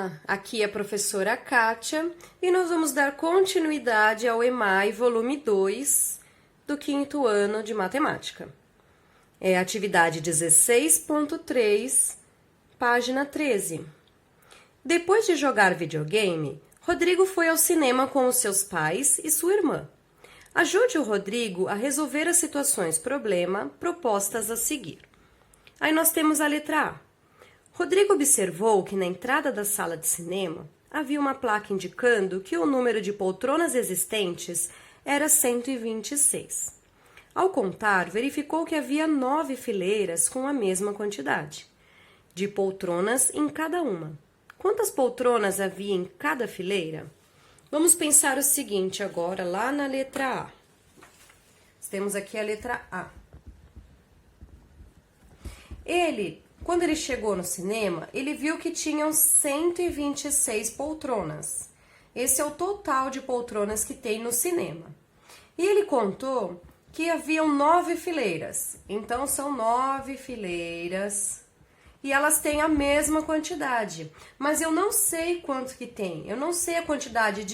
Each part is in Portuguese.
Olá, aqui é a professora Kátia e nós vamos dar continuidade ao EMAI volume 2 do quinto ano de matemática. É a atividade 16.3, página 13. Depois de jogar videogame, Rodrigo foi ao cinema com os seus pais e sua irmã. Ajude o Rodrigo a resolver as situações problema propostas a seguir. Aí nós temos a letra A. Rodrigo observou que na entrada da sala de cinema havia uma placa indicando que o número de poltronas existentes era 126. Ao contar, verificou que havia 9 fileiras com a mesma quantidade de poltronas em cada uma. Quantas poltronas havia em cada fileira? Vamos pensar o seguinte agora, lá na letra A. Temos aqui a letra A. Quando ele chegou no cinema, ele viu que tinham 126 poltronas. Esse é o total de poltronas que tem no cinema. E ele contou que haviam 9 fileiras. Então, são 9 fileiras e elas têm a mesma quantidade. Mas eu não sei quanto que tem. Eu não sei a quantidade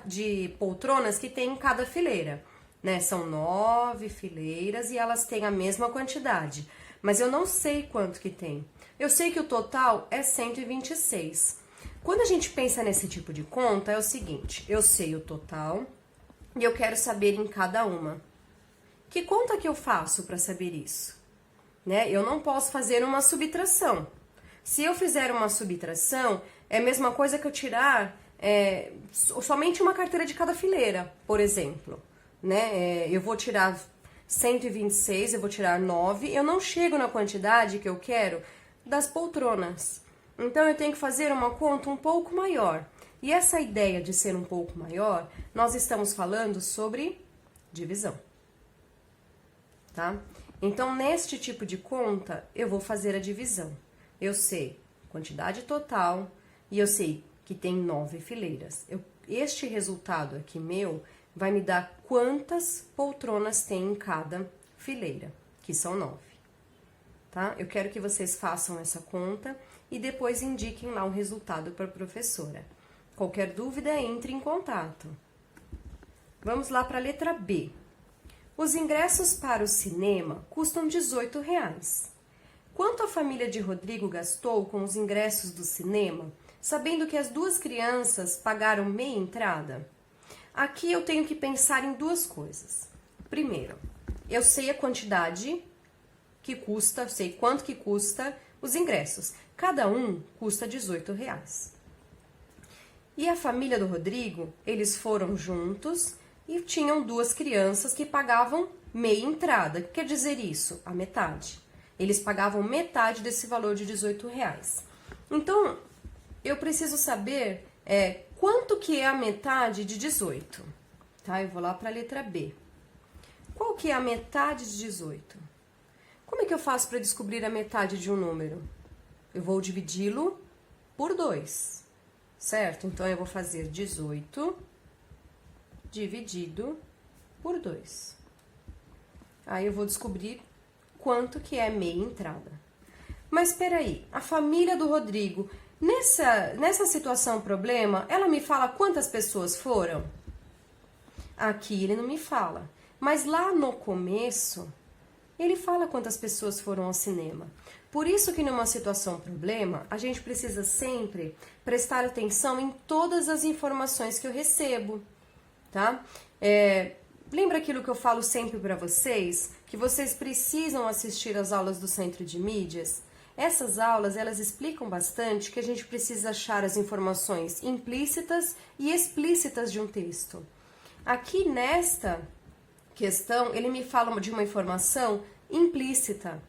de poltronas que tem em cada fileira, né? São 9 fileiras e elas têm a mesma quantidade. Mas eu não sei quanto que tem. Eu sei que o total é 126. Quando a gente pensa nesse tipo de conta, é o seguinte: eu sei o total e eu quero saber em cada uma. Que conta que eu faço para saber isso? Né? Eu não posso fazer uma subtração. Se eu fizer uma subtração, é a mesma coisa que eu tirar somente uma carteira de cada fileira, por exemplo. Né? Eu vou tirar 126, eu vou tirar 9, eu não chego na quantidade que eu quero das poltronas. Então, eu tenho que fazer uma conta um pouco maior. E essa ideia de ser um pouco maior, nós estamos falando sobre divisão. Tá? Então, neste tipo de conta, eu vou fazer a divisão. Eu sei quantidade total e eu sei que tem 9 fileiras. Este resultado aqui meu vai me dar quantas poltronas tem em cada fileira, que são 9, tá? Eu quero que vocês façam essa conta e depois indiquem lá o resultado para a professora. Qualquer dúvida, entre em contato. Vamos lá para a letra B. Os ingressos para o cinema custam R$18. Quanto a família de Rodrigo gastou com os ingressos do cinema, sabendo que as duas crianças pagaram meia entrada? Aqui eu tenho que pensar em duas coisas. Primeiro, eu sei a quantidade que custa, eu sei quanto que custa os ingressos. Cada um custa R$18. E a família do Rodrigo, eles foram juntos e tinham duas crianças que pagavam meia entrada. O que quer dizer isso? A metade. Eles pagavam metade desse valor de R$18. Então, eu preciso saber quanto que é a metade de 18? Tá? Eu vou lá para a letra B. Qual que é a metade de 18? Como é que eu faço para descobrir a metade de um número? Eu vou dividi-lo por 2, certo? Então, eu vou fazer 18 dividido por 2. Aí, eu vou descobrir quanto que é meia entrada. Mas, espera aí, a família do Rodrigo... Nessa situação problema, ela me fala quantas pessoas foram? Aqui ele não me fala. Mas lá no começo, ele fala quantas pessoas foram ao cinema. Por isso que numa situação problema, a gente precisa sempre prestar atenção em todas as informações que eu recebo. Tá? Lembra aquilo que eu falo sempre para vocês? Que vocês precisam assistir às aulas do Centro de Mídias? Essas aulas, elas explicam bastante que a gente precisa achar as informações implícitas e explícitas de um texto. Aqui nesta questão, ele me fala de uma informação implícita.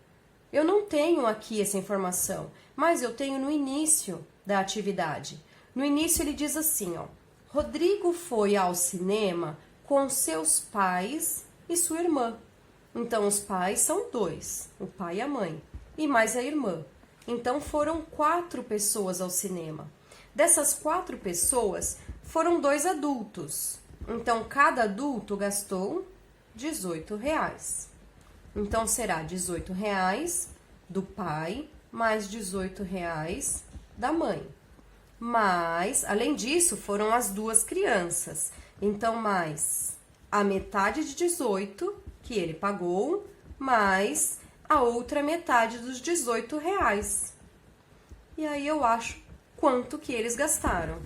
Eu não tenho aqui essa informação, mas eu tenho no início da atividade. No início ele diz assim, ó: Rodrigo foi ao cinema com seus pais e sua irmã. Então, os pais são 2, o pai e a mãe. E mais a irmã. Então, foram 4 pessoas ao cinema. Dessas 4 pessoas, foram 2 adultos. Então, cada adulto gastou R$18. Então, será R$18 do pai mais R$18 da mãe. mais, além disso, foram as 2 crianças. Então, mais a metade de 18 que ele pagou, mais a outra metade dos R$ 18. E aí eu acho quanto que eles gastaram.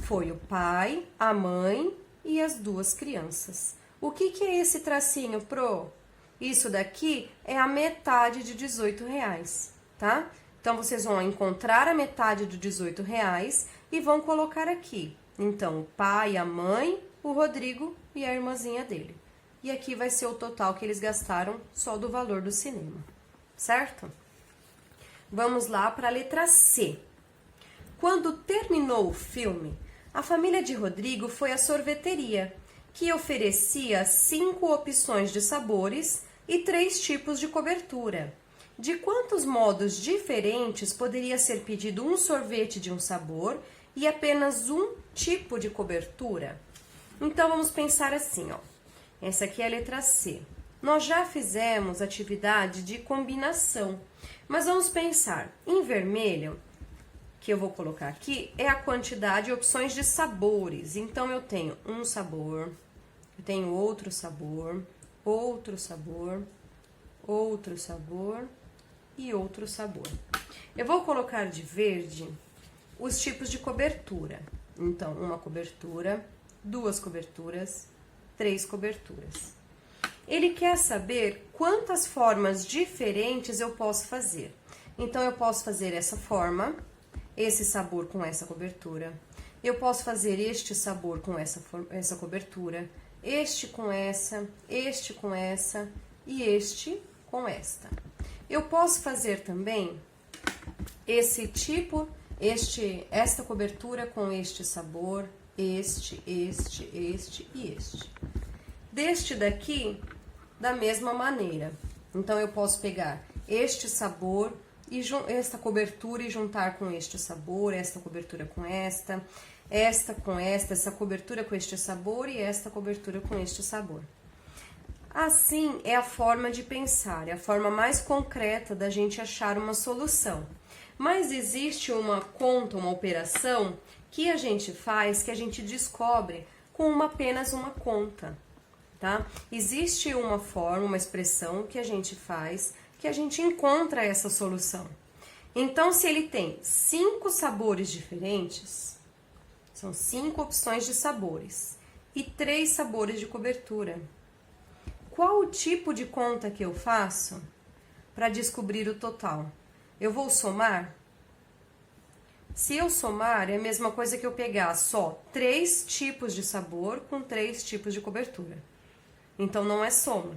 Foi o pai, a mãe e as 2 crianças. O que é esse tracinho, Pro? Isso daqui é a metade de R$ 18, tá? Então, vocês vão encontrar a metade de R$ 18 e vão colocar aqui. Então, o pai, a mãe, o Rodrigo e a irmãzinha dele. E aqui vai ser o total que eles gastaram só do valor do cinema, certo? Vamos lá para a letra C. Quando terminou o filme, a família de Rodrigo foi à sorveteria, que oferecia 5 opções de sabores e 3 tipos de cobertura. De quantos modos diferentes poderia ser pedido um sorvete de um sabor e apenas um tipo de cobertura? Então, vamos pensar assim, ó. Essa aqui é a letra C. Nós já fizemos atividade de combinação, mas vamos pensar em vermelho, que eu vou colocar aqui, é a quantidade de opções de sabores. Então, eu tenho um sabor, eu tenho outro sabor, outro sabor, outro sabor e outro sabor. Eu vou colocar de verde os tipos de cobertura. Então, uma cobertura, 2 coberturas, 3 coberturas. Ele quer saber quantas formas diferentes eu posso fazer. Então, eu posso fazer essa forma, esse sabor com essa cobertura. Eu posso fazer este sabor com essa cobertura, este com essa e este com esta. Eu posso fazer também esse tipo, esta cobertura com este sabor, este e este. Deste daqui, da mesma maneira. Então, eu posso pegar este sabor e esta cobertura e juntar com este sabor, esta cobertura com esta com essa cobertura com este sabor e esta cobertura com este sabor. Assim é a forma de pensar, é a forma mais concreta da gente achar uma solução. Mas existe uma conta, uma operação que a gente faz, que a gente descobre com apenas uma conta, tá? Existe uma forma, uma expressão que a gente faz, que a gente encontra essa solução. Então, se ele tem 5 sabores diferentes, são 5 opções de sabores e 3 sabores de cobertura. Qual o tipo de conta que eu faço para descobrir o total? Eu vou somar? Se eu somar, é a mesma coisa que eu pegar só 3 tipos de sabor com 3 tipos de cobertura. Então, não é soma.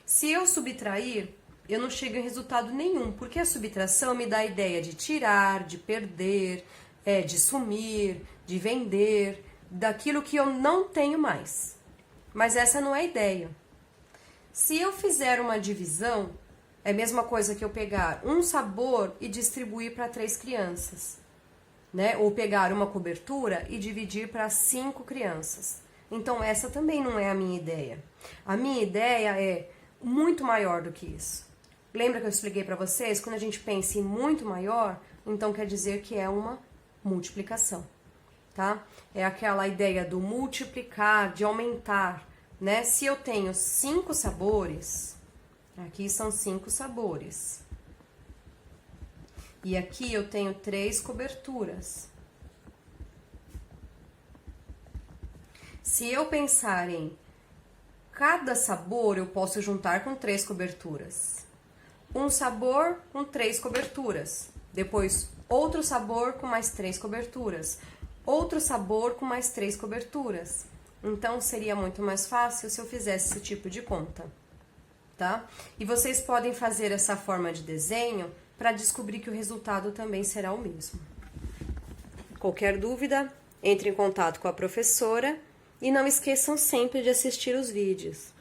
Se eu subtrair, eu não chego em resultado nenhum, porque a subtração me dá a ideia de tirar, de perder, de sumir, de vender, daquilo que eu não tenho mais. Mas essa não é a ideia. Se eu fizer uma divisão, é a mesma coisa que eu pegar um sabor e distribuir para 3 crianças, né? Ou pegar uma cobertura e dividir para 5 crianças. Então, essa também não é a minha ideia. A minha ideia é muito maior do que isso. Lembra que eu expliquei para vocês? Quando a gente pensa em muito maior, então quer dizer que é uma multiplicação, tá? É aquela ideia do multiplicar, de aumentar, né? Se eu tenho 5 sabores, aqui são 5 sabores. E aqui eu tenho 3 coberturas. Se eu pensar em cada sabor, eu posso juntar com 3 coberturas. Um sabor com 3 coberturas. Depois, outro sabor com mais 3 coberturas. Outro sabor com mais 3 coberturas. Então, seria muito mais fácil se eu fizesse esse tipo de conta, tá? E vocês podem fazer essa forma de desenho para descobrir que o resultado também será o mesmo. Qualquer dúvida, entre em contato com a professora e não esqueçam sempre de assistir os vídeos.